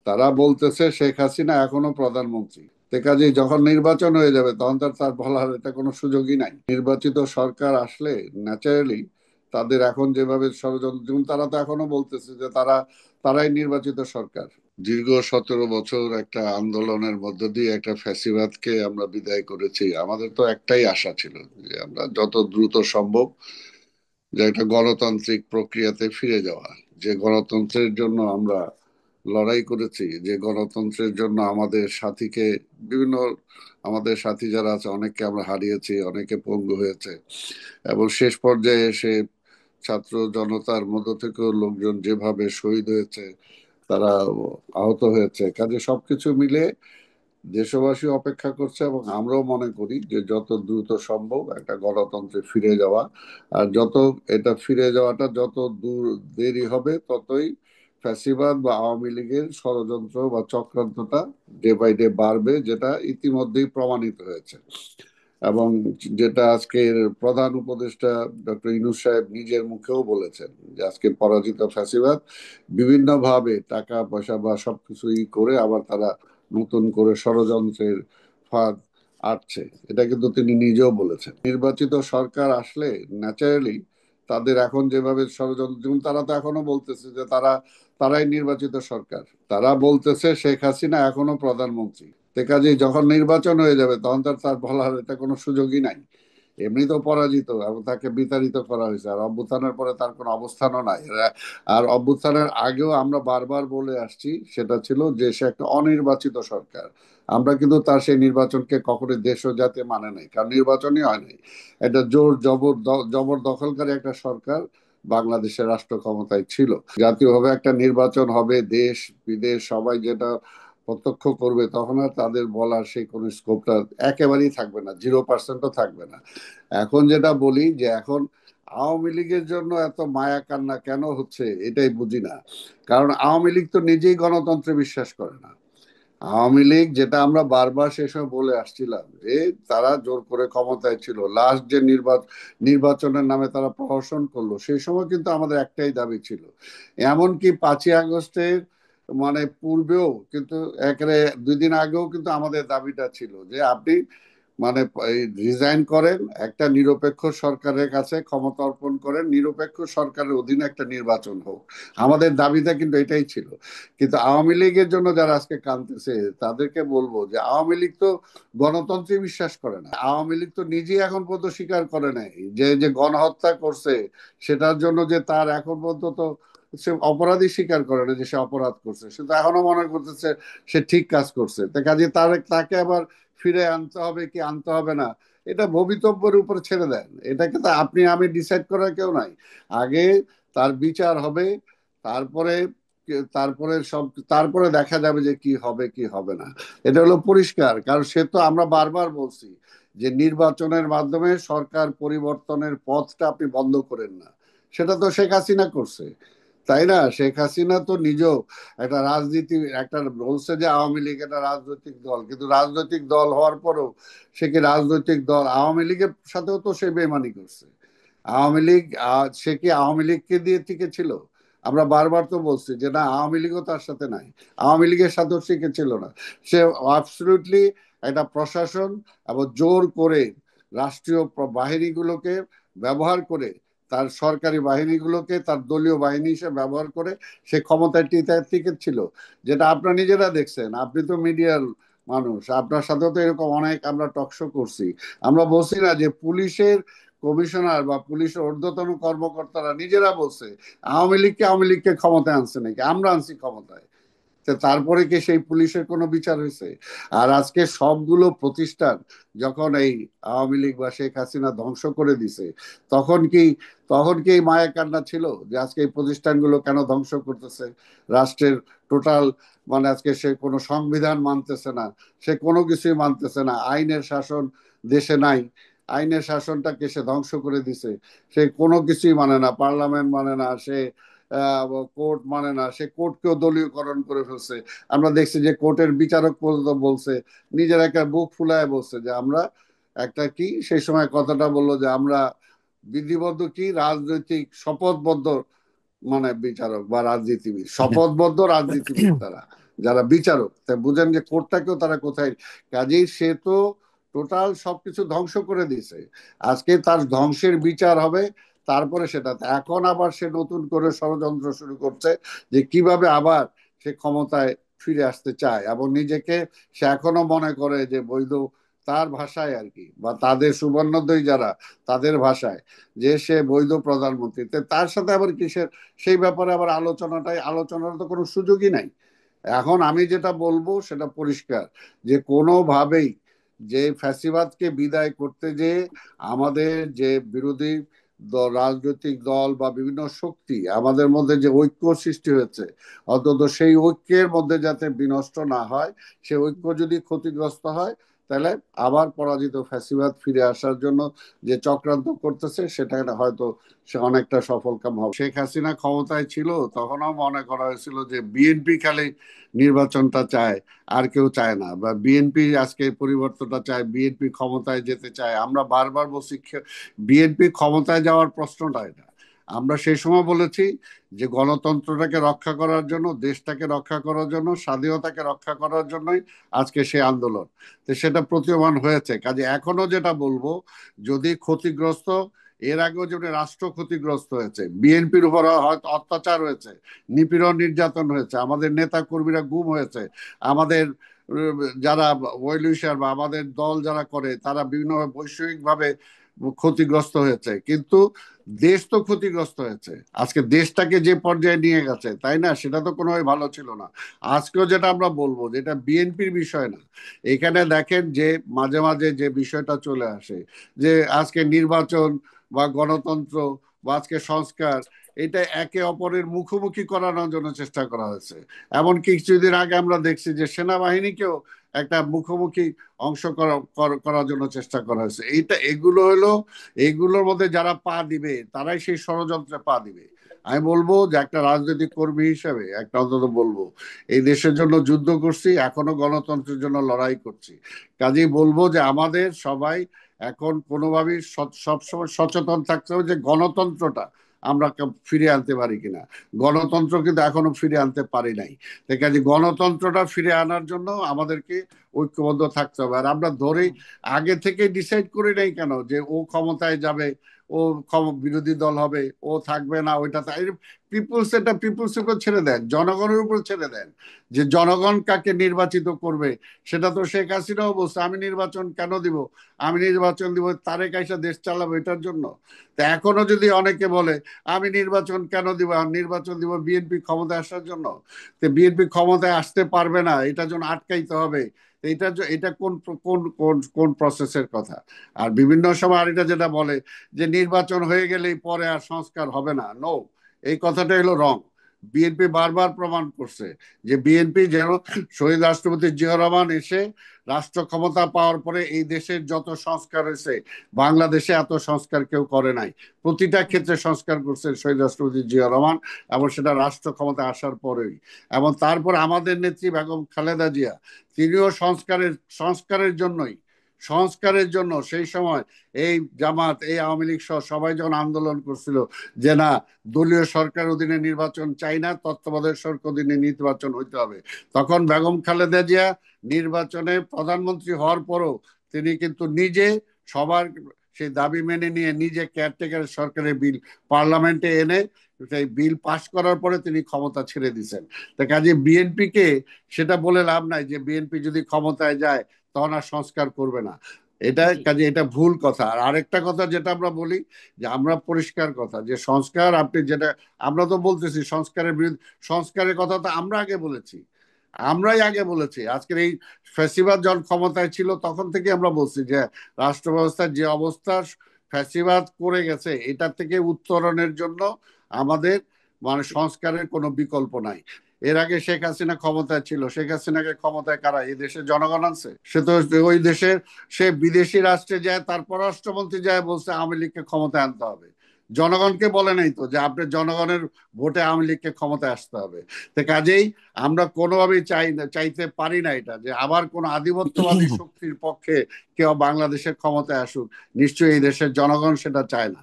তারা বলতেছে শেখ হাসিনা এখনো প্রধানমন্ত্রী। তো কাজেই যখন নির্বাচন হয়ে যাবে তখন তার তার বলার এটা কোনো সুযোগই নাই। নির্বাচিত সরকার আসলে ন্যাচারালি তাদের এখন যেভাবে ষড়যন্ত্র, যেমন তারা তো এখনো বলতেছে যে তারাই নির্বাচিত সরকার। দীর্ঘ 17 বছর একটা আন্দোলনের মধ্য দিয়ে একটা ফ্যাসিবাদকে আমরা বিদায় করেছি। আমাদের তো একটাই আশা ছিল যে আমরা যত দ্রুত সম্ভব যে একটা গণতান্ত্রিক প্রক্রিয়াতে ফিরে যাওয়া, যে গণতন্ত্রের জন্য আমরা লড়াই করেছি, যে গণতন্ত্রের জন্য বিভিন্ন আমাদের সাথী যারা আছে অনেককে আমরা হারিয়েছি, অনেকে পঙ্গু হয়েছে, এবং শেষ পর্যায়ে এসে ছাত্র জনতার মধ্য থেকেও লোকজন যেভাবে শহীদ হয়েছে, তারা আহত হয়েছে। কাজে সবকিছু মিলে দেশবাসী অপেক্ষা করছে এবং আমরাও মনে করি যে যত দ্রুত সম্ভব একটা গণতন্ত্রে ফিরে যাওয়া। আর এটা ফিরে যাওয়াটা যত দূর দেরি হবে ততই ফ্যাসিবাদ বা আওয়ামী লীগের ষড়যন্ত্র বা চক্রান্তটা ডে বাই ডে বাড়বে, যেটা ইতিমধ্যেই প্রমাণিত হয়েছে। এবং যেটা আজকের প্রধান উপদেষ্টা ডক্টর ইউনূস সাহেব নিজের মুখেও বলেছেন যে আজকে পরাজিত ফ্যাসিবাদ বিভিন্নভাবে টাকা পয়সা বা সবকিছুই করে আবার তারা নতুন করে ষড়যন্ত্রের ফাঁদ আটছে। এটা কিন্তু তিনি নিজেও বলেছেন। নির্বাচিত সরকার আসলে ন্যাচারালি তাদের এখন যেভাবে ষড়যন্ত্র, যেমন তারা তো এখনো বলতেছে যে তারাই নির্বাচিত সরকার। তারা বলতেছে শেখ হাসিনা এখনো প্রধানমন্ত্রী। তো কাজেই যখন নির্বাচন হয়ে যাবে তখন তার বলার এটা কোনো সুযোগই নাই। এমনি তো পরাজিত এবং তাকে বিতাড়িত করা হয়েছে, আর অভ্যুত্থানের পরে তার কোনো অবস্থানও নাই। আর অভ্যুত্থানের আগেও আমরা বারবার বলে আসছি, সেটা ছিল যে সে একটা অনির্বাচিত সরকার। আমরা কিন্তু তার সেই নির্বাচনকে কখনোই দেশ ও জাতি মানে নাই, কারণ নির্বাচনই হয় নাই। এটা জবরদখলকারী একটা সরকার বাংলাদেশের রাষ্ট্র ক্ষমতায় ছিল। জাতীয়ভাবে একটা নির্বাচন হবে, দেশ বিদেশ সবাই যেটা প্রত্যক্ষ করবে, তখন আর তাদের বলার সেই কোনো স্কোপটা একেবারেই থাকবে না, 0%ও থাকবে না। এখন যেটা বলি যে এখন আওয়ামী লীগের জন্য এত মায়া কান্না কেন হচ্ছে এটাই বুঝি না। কারণ আওয়ামী লীগ তো নিজেই গণতন্ত্রে বিশ্বাস করে না। আওয়ামী লীগ, যেটা আমরা বারবার সে সময় বলে আসছিলাম, যে তারা জোর করে ক্ষমতায় ছিল, লাস্ট যে নির্বাচনের নামে তারা প্রহসন করলো, সেই সময় কিন্তু আমাদের একটাই দাবি ছিল। এমনকি 5ই আগস্টের পূর্বেও কিন্তু একেবারে 2 দিন আগেও কিন্তু আমাদের দাবিটা ছিল যে আপনি মানে রিজাইন করেন, একটা নিরপেক্ষ সরকারের কাছে ক্ষমতা অর্পণ করেন, নিরপেক্ষ সরকারের অধীনে একটা নির্বাচন হোক। আমাদের দাবিটা কিন্তু এটাই ছিল। কিন্তু আওয়ামী লীগের জন্য যারা আজকে কাঁদতেছে তাদেরকে বলবো যে আওয়ামী লীগ তো গণতন্ত্রে বিশ্বাস করে না। আওয়ামী লীগ তো নিজেই এখন পর্যন্ত স্বীকার করে নাই যে যে গণহত্যা করছে, সেটার জন্য যে তার এখন পর্যন্ত সে অপরাধী স্বীকার করে না যে সে অপরাধ করছে, সে তো এখনো মনে করতেছে সে ঠিক কাজ করছে। কাজে তাকে আবার ফিরে আনতে হবে কি আনতে হবে না, এটা ভবিতব্যের উপর ছেড়ে দেন। এটাকে তো আপনি আমি ডিসাইড করার কেউ নাই। আগে তার বিচার হবে, তারপরে তারপরে দেখা যাবে যে কি হবে কি হবে না। এটা হলো পরিষ্কার, কারণ সে তো, আমরা বারবার বলছি যে নির্বাচনের মাধ্যমে সরকার পরিবর্তনের পথটা আপনি বন্ধ করেন না। সেটা তো শেখ হাসিনা করছে, তাই না? শেখ হাসিনা তো নিজেও একটা বলছে যে আওয়ামী লীগ একটা রাজনৈতিক দল, কিন্তু রাজনৈতিক দল হওয়ার পরেও সে কি রাজনৈতিক দল? আওয়ামী লীগের সাথেও তো সে বেইমানি করছে। আওয়ামী লীগ সে কি আওয়ামী লীগকে দিয়ে টিকে ছিল? আমরা বারবার তো বলছি যে না, আওয়ামী লীগও তার সাথে নাই, আওয়ামী লীগের সাথেও টিকে ছিল না। সে অ্যাবসলিউটলি একটা প্রশাসন এবং জোর করে রাষ্ট্রীয় বাহিনীগুলোকে ব্যবহার করে, তার সরকারি বাহিনীগুলোকে তার দলীয় বাহিনী হিসেবে ব্যবহার করে সে ক্ষমতায় টিকে ছিল। যেটা আপনারা নিজেরা দেখছেন, আপনি তো মিডিয়ার মানুষ, আপনার সাথেও তো এরকম অনেক আমরা টকশো করছি। আমরা বলছি না যে পুলিশের কমিশনার বা পুলিশের ঊর্ধ্বতন কর্মকর্তারা নিজেরা বলছে আওয়ামী লীগকে ক্ষমতায় আনছে নাকি? আমরা আনছি ক্ষমতায়। তারপরে কি সেই পুলিশের কোনো বিচার হয়েছে? আর আজকে সবগুলো প্রতিষ্ঠান যখন এই আওয়ামী লীগ বা শেখ হাসিনা ধ্বংস করে দিছে, তখন কি তখন কি এই মায়া কান্না ছিল যে আজকে এই প্রতিষ্ঠানগুলো কেন ধ্বংস করতেছে? রাষ্ট্রের টোটাল আজকে সে কোনো সংবিধান মানতেছে না, সে কোনো কিছুই মানতেছে না, আইনের শাসন দেশে নাই, আইনের শাসনটাকে সে ধ্বংস করে দিছে। সে কোনো কিছুই মানে না, পার্লামেন্ট মানে না, সে কোর্ট মানে না, সে কোর্টকেও দলীয়করণ করে ফেলছে। আমরা দেখছি যে কোর্টের বিচারক পর্যন্ত বলছে, নিজের একটা বুক ফুলায় বলছে যে আমরা একটা কি সেই সময় কথাটা বললো যে আমরা বিধিবদ্ধ কি রাজনৈতিক শপথবদ্ধ বিচারক বা রাজনীতিবিদ, শপথবদ্ধ রাজনীতিবিদ তারা। যারা বিচারক, তা বুঝেন যে কোর্টটাকেও তারা কোথায়। কাজেই সে তো টোটাল সবকিছু ধ্বংস করে দিয়েছে। আজকে তার ধ্বংসের বিচার হবে, তারপরে সেটা এখন আবার সে নতুন করে ষড়যন্ত্র শুরু করছে যে কিভাবে আবার সে ক্ষমতায় ফিরে আসতে চায়, এবং নিজেকে সে এখনো মনে করে যে বৈধ, তার ভাষায় আর কি, বা তাদের সুবর্ণোদয় যারা, তাদের ভাষায় যে সে বৈধ প্রধানমন্ত্রী। তার সাথে আবার কিসের সেই ব্যাপারে আবার আলোচনার তো কোনো সুযোগই নাই। এখন আমি যেটা বলবো সেটা পরিষ্কার, যে কোনোভাবেই যে ফ্যাসিবাদকে বিদায় করতে যে আমাদের যে বিরোধী রাজনৈতিক দল বা বিভিন্ন শক্তি আমাদের মধ্যে যে ঐক্য সৃষ্টি হয়েছে, অন্তত সেই ঐক্যের মধ্যে যাতে বিনষ্ট না হয়, সে ঐক্য যদি ক্ষতিগ্রস্ত হয়, তাহলে আবার পরাজিত ফ্যাসিবাদ ফিরে আসার জন্য যে চক্রান্ত করতেছে সেটা হয়তো সে অনেকটা সফলকাম হবে। শেখ হাসিনা ক্ষমতায় ছিল, তখনও মনে করা হয়েছিল যে বিএনপি খালি নির্বাচনটা চায়, আর কেউ চায় না, বা বিএনপি আজকে পরিবর্তনটা চায়, বিএনপি ক্ষমতায় যেতে চায়। আমরা বারবার বলছি বিএনপি ক্ষমতায় যাওয়ার প্রশ্নটা এটা। আমরা সেই সময় বলেছি যে গণতন্ত্রটাকে রক্ষা করার জন্য, দেশটাকে রক্ষা করার জন্য, স্বাধীনতাকে রক্ষা করার জন্যই আজকে সেই আন্দোলন। তো সেটা প্রতীয়মান হয়েছে। কাজে এখনো যেটা বলবো, যদি ক্ষতিগ্রস্ত, এর আগেও যেমন রাষ্ট্র ক্ষতিগ্রস্ত হয়েছে, বিএনপির উপর হয়তো অত্যাচার হয়েছে, নিপীড়ন নির্যাতন হয়েছে, আমাদের নেতা কর্মীরা গুম হয়েছে, আমাদের যারা ওয়েলউইশার বা আমাদের দল যারা করে তারা বিভিন্নভাবে বৈষয়িক ভাবে ক্ষতিগ্রস্ত হয়েছে, কিন্তু দেশ তো ক্ষতিগ্রস্ত হয়েছে। আজকে দেশটাকে যে পর্যায়ে নিয়ে গেছে, তাই না, সেটা তো কোনোভাবে ভালো ছিল না। আজকেও যেটা আমরা বলবো, যেটা বিএনপির বিষয় না, এখানে দেখেন যে মাঝে মাঝে যে বিষয়টা চলে আসে, যে আজকে নির্বাচন বা গণতন্ত্র বা আজকে সংস্কার, এটা একে অপরের মুখোমুখি করানোর জন্য চেষ্টা করা হয়েছে। এমনকি কিছুদিন আগে আমরা দেখছি যে সেনাবাহিনীকেও একটা মুখোমুখি অংশ করার জন্য চেষ্টা করা হয়েছে। এগুলো হলো, এগুলোর মধ্যে যারা পা দিবে তারাই সেই ষড়যন্ত্রে পা দিবে। আমি বলবো যে একটা রাজনৈতিক কর্মী হিসেবে একটা অন্তত বলবো, এই দেশের জন্য যুদ্ধ করছি, এখনো গণতন্ত্রের জন্য লড়াই করছি। কাজেই বলবো যে আমাদের সবাই এখন কোনোভাবেই সবসময় সচেতন থাকতে হবে যে গণতন্ত্রটা আমরা ফিরে আনতে পারি কিনা। গণতন্ত্র কিন্তু এখনো ফিরে আনতে পারি নাই। কাজে গণতন্ত্রটা ফিরে আনার জন্য আমাদেরকে ঐক্যবদ্ধ থাকতে হবে। আর আমরা ধরেই আগে থেকে ডিসাইড করি নাই কেন যে ও ক্ষমতায় যাবে, ও বিরোধী দল হবে, ও থাকবে না, ওইটা পিপুলস, এটা পিপুলস উপর ছেড়ে দেন, জনগণের উপর ছেড়ে দেন, যে জনগণ কাকে নির্বাচিত করবে। সেটা তো শেখ হাসিনাও বলছে, আমি নির্বাচন কেন দিব, আমি নির্বাচন দিব তারেক আইসা দেশ চালাবো এটার জন্য। তা এখনো যদি অনেকে বলে আমি নির্বাচন কেন দিব, আমি নির্বাচন দিব বিএনপি ক্ষমতায় আসার জন্য, তো বিএনপি ক্ষমতায় আসতে পারবে না, এটার জন্য আটকাইতে হবে, এটা এটা কোন কোন কোন কোন প্রসেসের কথা। আর বিভিন্ন সময় আর এটা যেটা বলে যে নির্বাচন হয়ে গেলেই পরে আর সংস্কার হবে না, নো, এই কথাটা হলো রং। বিএনপি বারবার প্রমাণ করছে যে বিএনপি যেন, শহীদ রাষ্ট্রপতি জিয়া রহমান এসে রাষ্ট্র ক্ষমতা পাওয়ার পরে এই দেশের যত সংস্কার হয়েছে, বাংলাদেশে এত সংস্কার কেউ করে নাই। প্রতিটা ক্ষেত্রে সংস্কার করছে শহীদ রাষ্ট্রপতি জিয়া রহমান, এবং সেটা রাষ্ট্র ক্ষমতা আসার পরেই। এবং তারপর আমাদের নেত্রী বেগম খালেদা জিয়া, তিনিও সংস্কারের জন্যই, সংস্কারের জন্য সেই সময় এই জামাত, এই আওয়ামী লীগ সহ সবাই যখন আন্দোলন করছিল যে না, দলীয় সরকার অধীনে নির্বাচন চাই না, তত্ত্বাবধায়ক সরকার অধীনে নির্বাচন হইতে হবে, তখন বেগম খালেদা জিয়া নির্বাচনে প্রধানমন্ত্রী হওয়ার পরও তিনি কিন্তু নিজে সবার সেই দাবি মেনে নিয়ে নিজে কেয়ারটেকার সরকারের বিল পার্লামেন্টে এনে সেই বিল পাশ করার পরে তিনি ক্ষমতা ছেড়ে দিয়েছেন। তা কাজে বিএনপিকে সেটা বলে লাভ নাই যে বিএনপি যদি ক্ষমতায় যায় তখন আর সংস্কার করবে না। এটা জি। কাজে এটা ভুল কথা। আর আরেকটা কথা যেটা আমরা বলি, যে আমরা পরিষ্কার কথা যে সংস্কার, আপনি যেটা, আমরা তো বলতেছি সংস্কারের বিরুদ্ধে, সংস্কারের কথা তো আমরা আগে বলেছি, আমরাই আগে বলেছি। আজকের এই ফ্যাসিবাদ যখন ক্ষমতায় ছিল তখন থেকে আমরা বলছি যে রাষ্ট্র ব্যবস্থার যে অবস্থা ফ্যাসিবাদ করে গেছে, এটা থেকে উত্তরণের জন্য আমাদের মানে সংস্কারের কোনো বিকল্প নাই। এর আগে শেখ হাসিনা ক্ষমতায় ছিল, শেখ হাসিনাকে ক্ষমতায় কারা, এই দেশের জনগণ আনছে? সে তো ওই দেশের, সে বিদেশি রাষ্ট্রে যায়, তার পররাষ্ট্রমন্ত্রী যায় বলছে আওয়ামী লীগকে ক্ষমতায় আনতে হবে। জনগণকে বলে নাই তো যে আপনি জনগণের ভোটে আওয়ামী লীগকে ক্ষমতায় আসতে হবে। তো কাজেই আমরা কোনোভাবেই চাইতে পারি না এটা, যে আবার কোন আধিপত্যবাদী শক্তির পক্ষে কেউ বাংলাদেশের ক্ষমতায় আসুক। নিশ্চয়ই এই দেশের জনগণ সেটা চায় না।